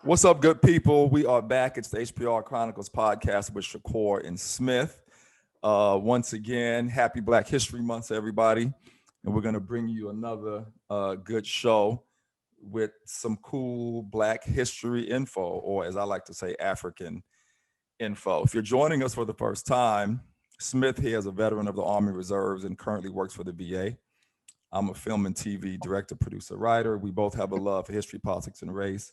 What's up, good people? We are back. It's the HPR Chronicles Podcast with Shakur and Smith. Once again, happy Black History Month to everybody. And we're going to bring you another good show with some cool Black history info, or as I like to say, African info. If you're joining us for the first time, Smith here is a veteran of the Army Reserves and currently works for the VA. I'm a film and TV director, producer, writer. We both have a love for history, politics, and race,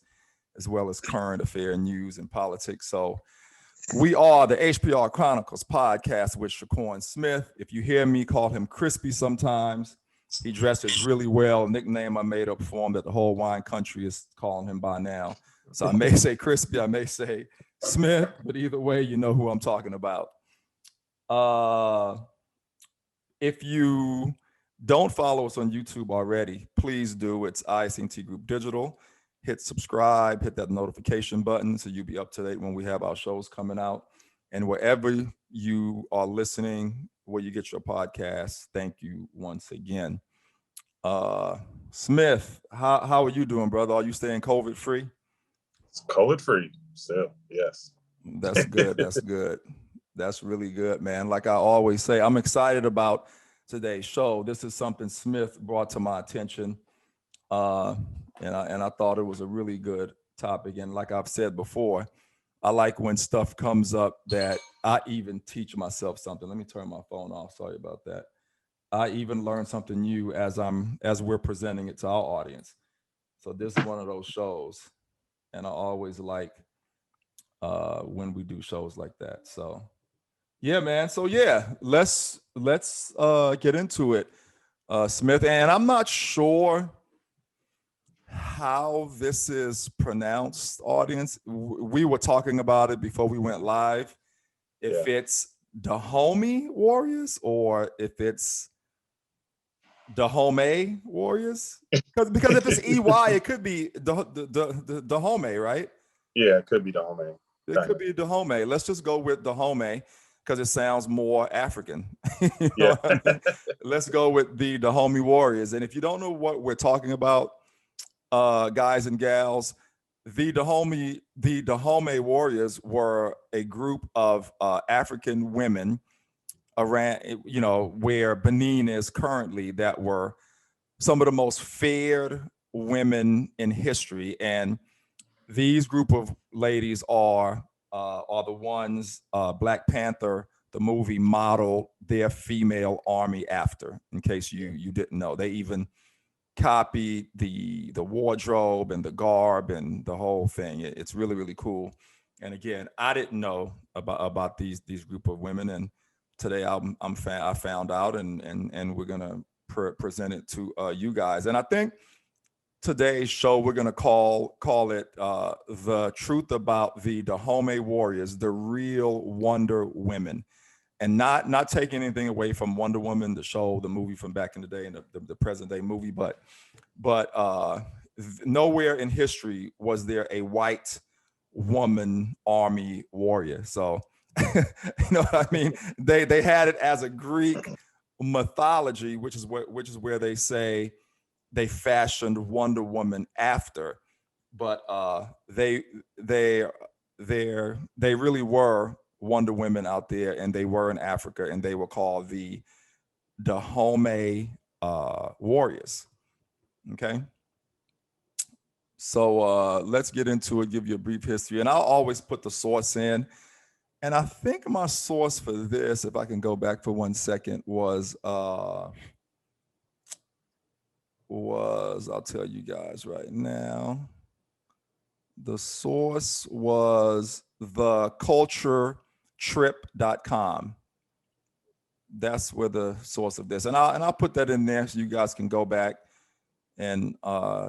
as well as current affair news and politics. So we are the HPR Chronicles Podcast with Shakur and Smith. If you hear me call him Crispy sometimes, he dresses really well. Nickname I made up for him that the whole wine country is calling him by now. So I may say Crispy, I may say Smith, but either way, you know who I'm talking about. If you don't follow us on YouTube already, please do. It's ISNT Group Digital. Hit subscribe, hit that notification button so you'll be up to date when we have our shows coming out. And wherever you are listening, where you get your podcasts, thank you once again. Smith, how are you doing, brother? Are you staying COVID free? It's COVID free still, yes. That's good. That's good. That's really good, man. Like I always say, I'm excited about today's show. This is something Smith brought to my attention. And I thought it was a really good topic. And like I've said before, I like when stuff comes up that I even teach myself something. Let me turn my phone off. Sorry about that. I even learn something new as we're presenting it to our audience. So this is one of those shows, and I always like when we do shows like that. So yeah, man. So yeah, let's get into it, Smith. And I'm not sure how this is pronounced, audience. We were talking about it before we went live. If it's Dahomey Warriors or if it's Dahomey Warriors, because if it's EY, it could be the Dahomey, right? Yeah, it could be Dahomey. It could be Dahomey. Let's just go with Dahomey because it sounds more African. I mean? Let's go with the Dahomey Warriors. And if you don't know what we're talking about, guys and gals, the Dahomey Warriors were a group of African women around, where Benin is currently, that were some of the most feared women in history. And these group of ladies are the ones Black Panther, the movie, modeled their female army after. In case you didn't know, they even copied the wardrobe and the garb and the whole thing. It's really, really cool. And again, I didn't know about these group of women, and today I found out, and we're gonna present it to you guys. And I think today's show we're gonna call it the truth about the Dahomey Warriors, the real Wonder Women. And not taking anything away from Wonder Woman, the show, the movie from back in the day, and the present day movie, but nowhere in history was there a white woman army warrior. So you know what I mean? They had it as a Greek mythology, which is where they say they fashioned Wonder Woman after, but they really were Wonder Women out there, and they were in Africa, and they were called the Dahomey Warriors. Okay. So let's get into it, give you a brief history. And I'll always put the source in. And I think my source for this, if I can go back for 1 second, was I'll tell you guys right now. The source was theculturetrip.com. That's where the source of this. And I'll put that in there so you guys can go back and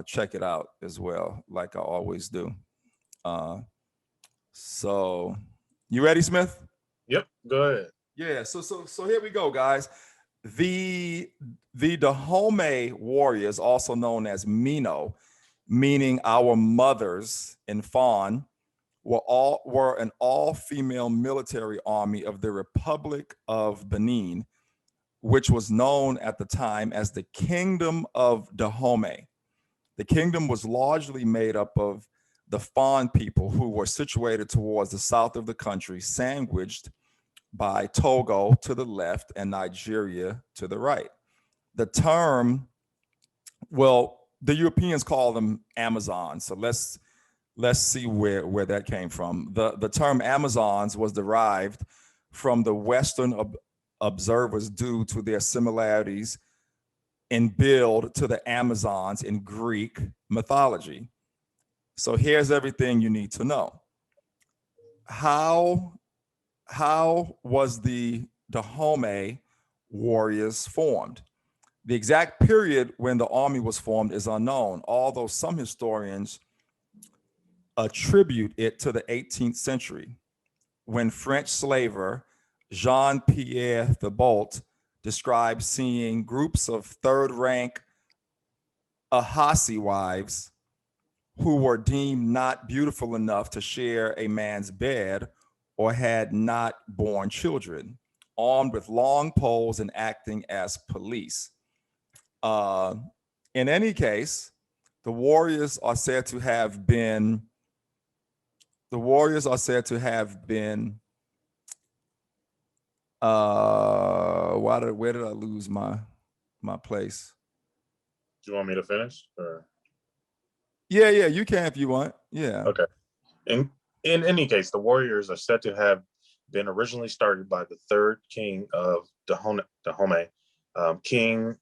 check it out as well, like I always do. So you ready, Smith? Yep, go ahead. Yeah, so here we go, guys. The Dahomey Warriors, also known as Mino, meaning our mothers in Fawn, were an all-female military army of the Republic of Benin, which was known at the time as the Kingdom of Dahomey. The kingdom was largely made up of the Fon people, who were situated towards the south of the country, sandwiched by Togo to the left and Nigeria to the right. The term, well, the Europeans call them Amazons. So let's see where that came from. The term Amazons was derived from the Western observers due to their similarities in build to the Amazons in Greek mythology. So here's everything you need to know. How was the Dahomey warriors formed? The exact period when the army was formed is unknown, although some historians attribute it to the 18th century, when French slaver Jean-Pierre Thibault described seeing groups of third-rank Ahasi wives who were deemed not beautiful enough to share a man's bed or had not born children, armed with long poles and acting as police. In any case, the warriors are said to have been where did I lose my place? Do you want me to finish? Or? Yeah, you can if you want. Yeah. Okay. In any case, the warriors are said to have been originally started by the third king of Dahomey, King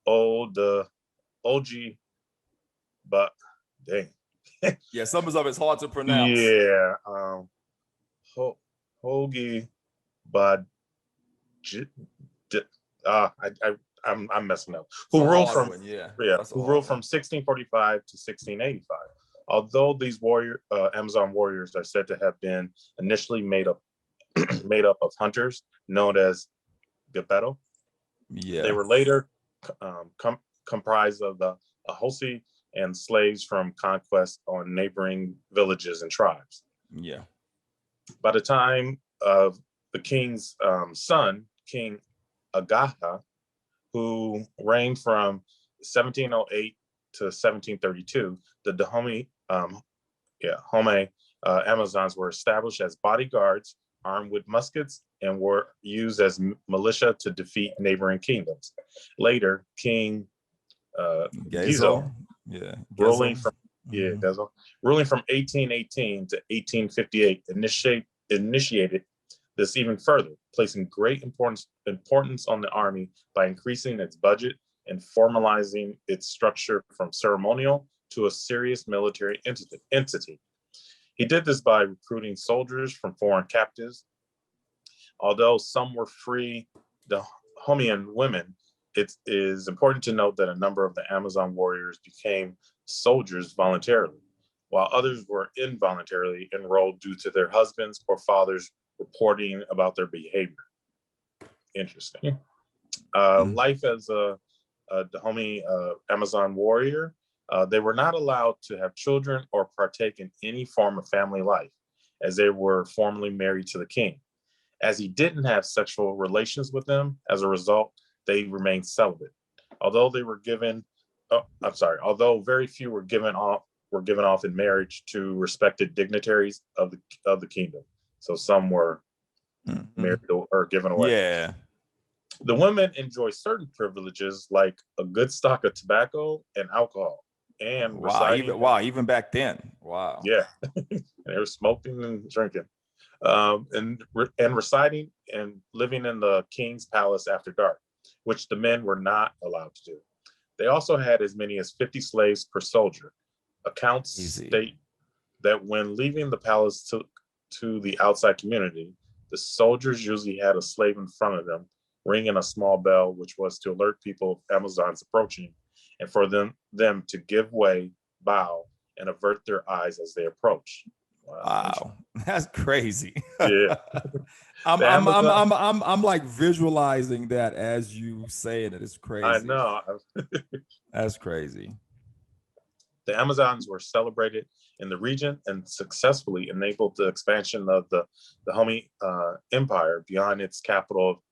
Oji, but dang. Yeah, some of it's hard to pronounce. Yeah. Hogi, but I'm messing up. Who ruled from 1645 to 1685. Although these Amazon warriors are said to have been initially made up of hunters known as Geppetto. Yeah. They were later comprised of the Ahosi and slaves from conquest on neighboring villages and tribes. Yeah. By the time of the king's son, King Agaha, who reigned from 1708 to 1732, the Dahomey Amazons were established as bodyguards armed with muskets and were used as militia to defeat neighboring kingdoms. Later, King Gizo, ruling from 1818 to 1858, initiated this even further, placing great importance on the army by increasing its budget and formalizing its structure from ceremonial to a serious military entity. He did this by recruiting soldiers from foreign captives. Although some were free Dahomeyan women, it is important to note that a number of the Amazon warriors became soldiers voluntarily, while others were involuntarily enrolled due to their husbands or fathers reporting about their behavior. Interesting. Life as a Dahomey Amazon warrior, they were not allowed to have children or partake in any form of family life, as they were formally married to the king. As he didn't have sexual relations with them, as a result, they remained celibate. Although very few were given off in marriage to respected dignitaries of the kingdom. So some were married or given away. Yeah. The women enjoy certain privileges like a good stock of tobacco and alcohol. And even back then. Wow. Yeah. They were smoking and drinking. And residing and living in the king's palace after dark, which the men were not allowed to do. They also had as many as 50 slaves per soldier. Accounts state that when leaving the palace to the outside community, the soldiers usually had a slave in front of them, ringing a small bell, which was to alert people of Amazons approaching, and for them to give way, bow, and avert their eyes as they approach. Wow, that's crazy. Yeah. I'm like visualizing that as you say it. It's crazy. I know. That's crazy. The Amazons were celebrated in the region and successfully enabled the expansion of the Dahomey Empire beyond its capital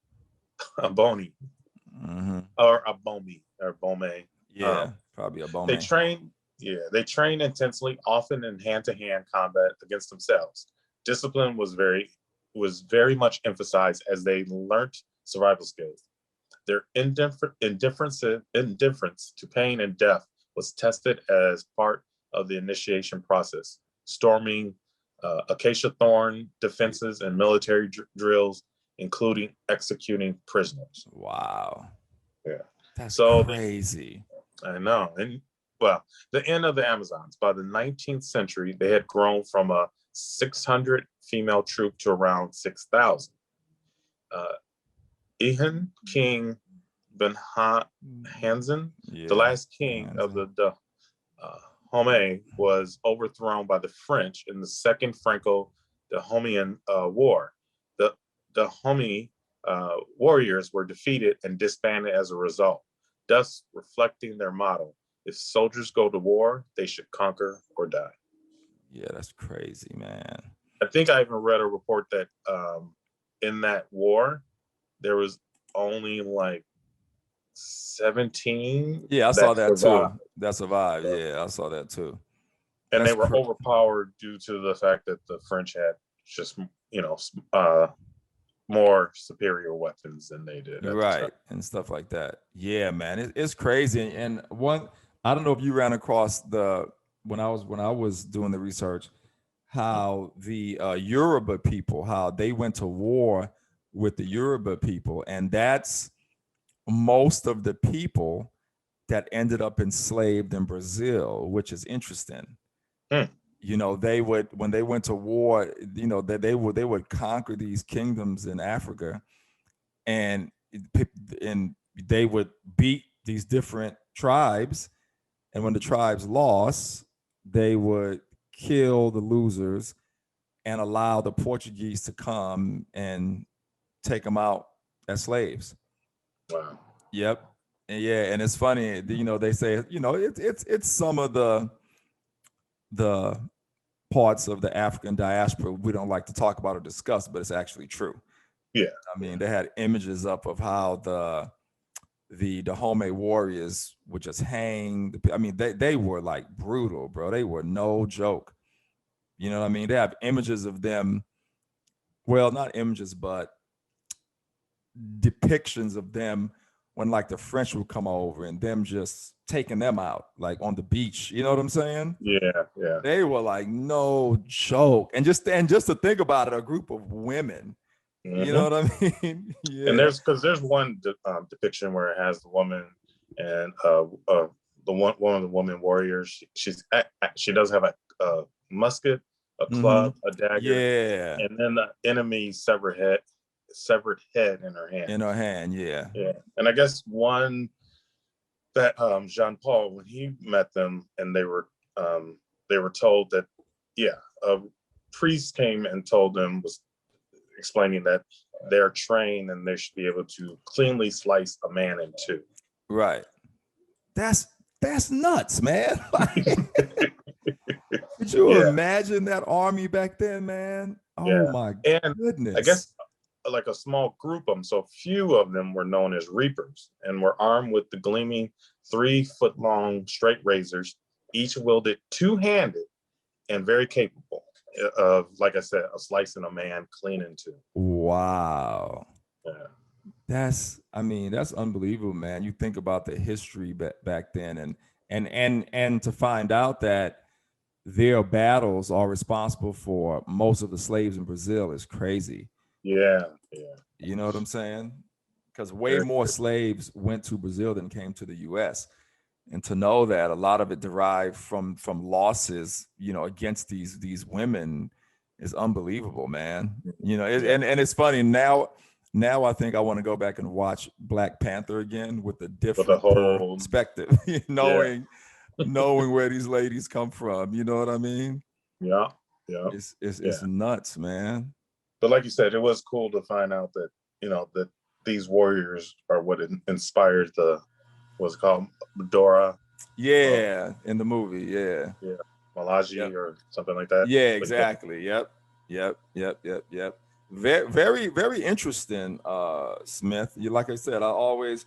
of Abomey. Mm-hmm. Or Abomey or Bomey. Yeah, probably Abomey. They trained They trained intensely, often in hand-to-hand combat against themselves. Discipline was very much emphasized as they learnt survival skills. Their indifference to pain and death was tested as part of the initiation process, storming acacia thorn defenses and military drills, including executing prisoners. Wow. Yeah. That's so crazy. I know. And well, the end of the Amazons. By the 19th century, they had grown from a 600 female troop to around 6,000. Ihan King Ben Hansen, the last king of the Dahomey, was overthrown by the French in the Second Franco-Dahomeyan War. The Dahomey warriors were defeated and disbanded as a result, thus reflecting their motto: if soldiers go to war, they should conquer or die. Yeah, that's crazy, man. I think I even read a report that in that war, there was only like 17. Yeah, I saw that survived. Too. That survived. Yeah, I saw that too. And they were overpowered due to the fact that the French had just, more superior weapons than they did. Right. And stuff like that. Yeah, man. It's crazy. And I don't know if you ran across when I was doing the research, how the Yoruba people, how they went to war with the Yoruba people. And that's most of the people that ended up enslaved in Brazil, which is interesting. They would, when they went to war, they would conquer these kingdoms in Africa, and they would beat these different tribes. And when the tribes lost, they would kill the losers and allow the Portuguese to come and take them out as slaves. Wow. Yep. And yeah, and it's funny, they say, it's some of the parts of the African diaspora we don't like to talk about or discuss, but it's actually true. Yeah. I mean, they had images up of how the Dahomey warriors would just hang. I mean, they were like brutal, bro. They were no joke. You know what I mean? They have images of them. Well, not images, but depictions of them when like the French would come over and them just taking them out, like on the beach. You know what I'm saying? Yeah, yeah. They were like no joke. And just to think about it, a group of women. Mm-hmm. You know what I mean? Yeah. And there's one depiction where it has the woman and one of the woman warriors. She does have a musket, a club, a dagger. Yeah. And then the enemy's severed head in her hand. In her hand, yeah. Yeah. And I guess one that Jean Paul, when he met them, and they were told that, a priest came and told them, was explaining that they're trained and they should be able to cleanly slice a man in two. Right. That's nuts, man. Could you imagine that army back then, man? Oh my goodness. I guess like a small group of them, so few of them were known as reapers and were armed with the gleaming 3-foot-long straight razors, each wielded two-handed and very capable of, like I said, of slicing a man clean in two. Wow. Yeah. That's unbelievable, man. You think about the history back then, and to find out that their battles are responsible for most of the slaves in Brazil is crazy. Yeah. You know what I'm saying? Because way more slaves went to Brazil than came to the U.S. And to know that a lot of it derived from losses, against these women is unbelievable, man. And it's funny now. Now I think I want to go back and watch Black Panther again with a different perspective, knowing where these ladies come from. You know what I mean? Yeah. It's nuts, man. But like you said, it was cool to find out that, that these warriors are what inspired what's it called, Dora. Yeah, in the movie, yeah. Malachi or something like that. Yeah, exactly. Yep. Very, very, very interesting, Smith. Like I said, I always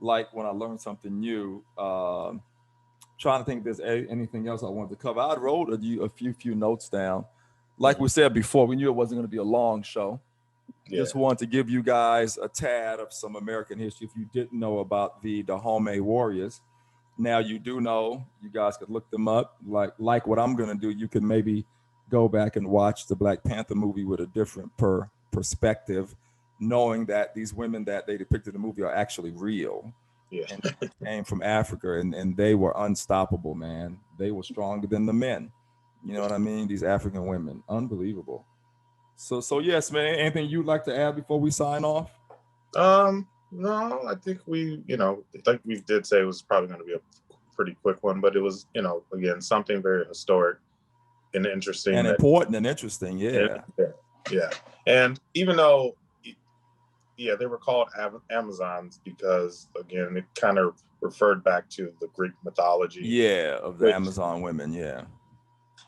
like when I learn something new, trying to think if there's anything else I wanted to cover. I wrote a few notes down. Like we said before, we knew it wasn't going to be a long show. Just wanted to give you guys a tad of some American history if you didn't know about the Dahomey warriors. Now you do know. You guys could look them up. Like what I'm going to do, you can maybe go back and watch the Black Panther movie with a different perspective, knowing that these women that they depicted in the movie are actually real. Yeah. And they came from Africa, and they were unstoppable, man. They were stronger than the men. You know what I mean? These African women, unbelievable. So yes, man. Anything you'd like to add before we sign off? No, I think like we did say, it was probably going to be a pretty quick one, but it was, again, something very historic and interesting and important and interesting. Yeah. And even though, they were called Amazons because, again, it kind of referred back to the Greek mythology. Yeah, of the Amazon women. Yeah.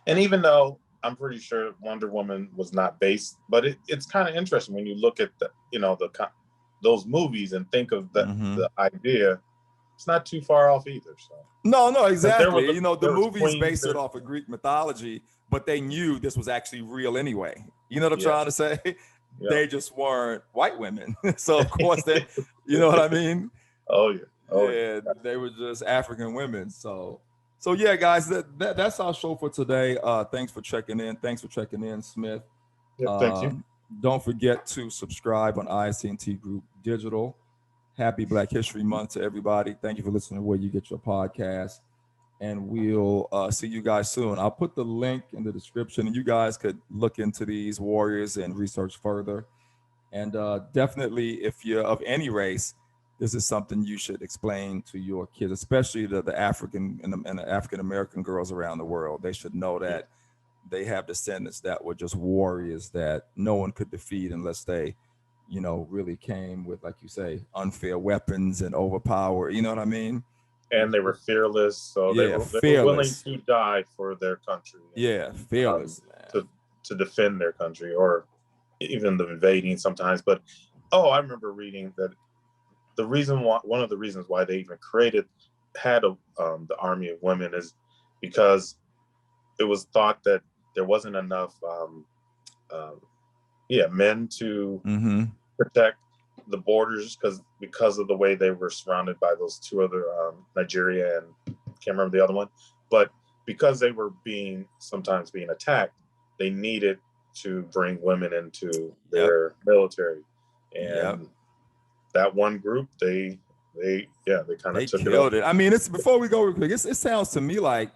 And even though I'm pretty sure Wonder Woman was not based, but it's kind of interesting when you look at those movies and think of the idea. It's not too far off either. So no, exactly. The movies based it off of Greek mythology, but they knew this was actually real anyway. You know what I'm trying to say? Yeah. They just weren't white women. So of course they, you know what I mean? Yeah, they were just African women. So yeah, guys, that's our show for today. Thanks for checking in. Thanks for checking in, Smith. Thank you. Don't forget to subscribe on ISNT Group Digital. Happy Black History Month to everybody. Thank you for listening to where you get your podcast. And we'll see you guys soon. I'll put the link in the description, and you guys could look into these warriors and research further. And definitely, if you're of any race, this is something you should explain to your kids, especially the African and the African American girls around the world. They should know that they have descendants that were just warriors that no one could defeat unless they, really came with, like you say, unfair weapons and overpower. You know what I mean? And they were fearless, so they were willing to die for their country. Yeah, fearless to defend their country, or even the invading sometimes. But I remember reading that one of the reasons why they even had the army of women is because it was thought that there wasn't enough men to protect the borders because of the way they were surrounded by those two other Nigeria and can't remember the other one, but because they were sometimes being attacked, they needed to bring women into their military, and that one group they kind of took it. I mean, it's before we go real quick. It sounds to me like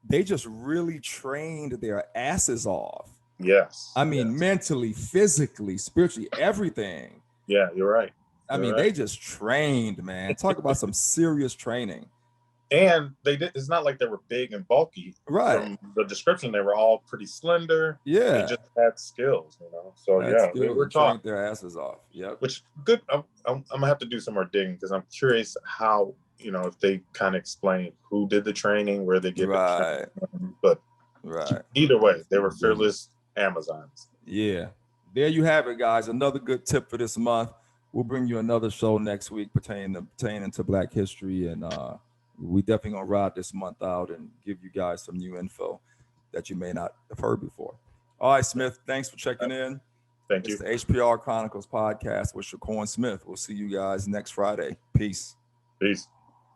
they just really trained their asses off. Yes. I mean, mentally, physically, spiritually, everything. Yeah, you're right. I mean, they just trained, man. Talk about some serious training. And it's not like they were big and bulky. Right. From the description, they were all pretty slender. Yeah. They just had skills, So they were taught their asses off. Yeah. Which good. I'm gonna have to do some more digging because I'm curious how, if they kind of explain who did the training, where they get the training. But either way, they were fearless Amazons. Yeah. There you have it, guys. Another good tip for this month. We'll bring you another show next week pertaining to Black history, and we definitely gonna ride this month out and give you guys some new info that you may not have heard before. All right, Smith. Thanks for checking in. Thank you. It's the HPR Chronicles Podcast with Shakur and Smith. We'll see you guys next Friday. Peace. Peace.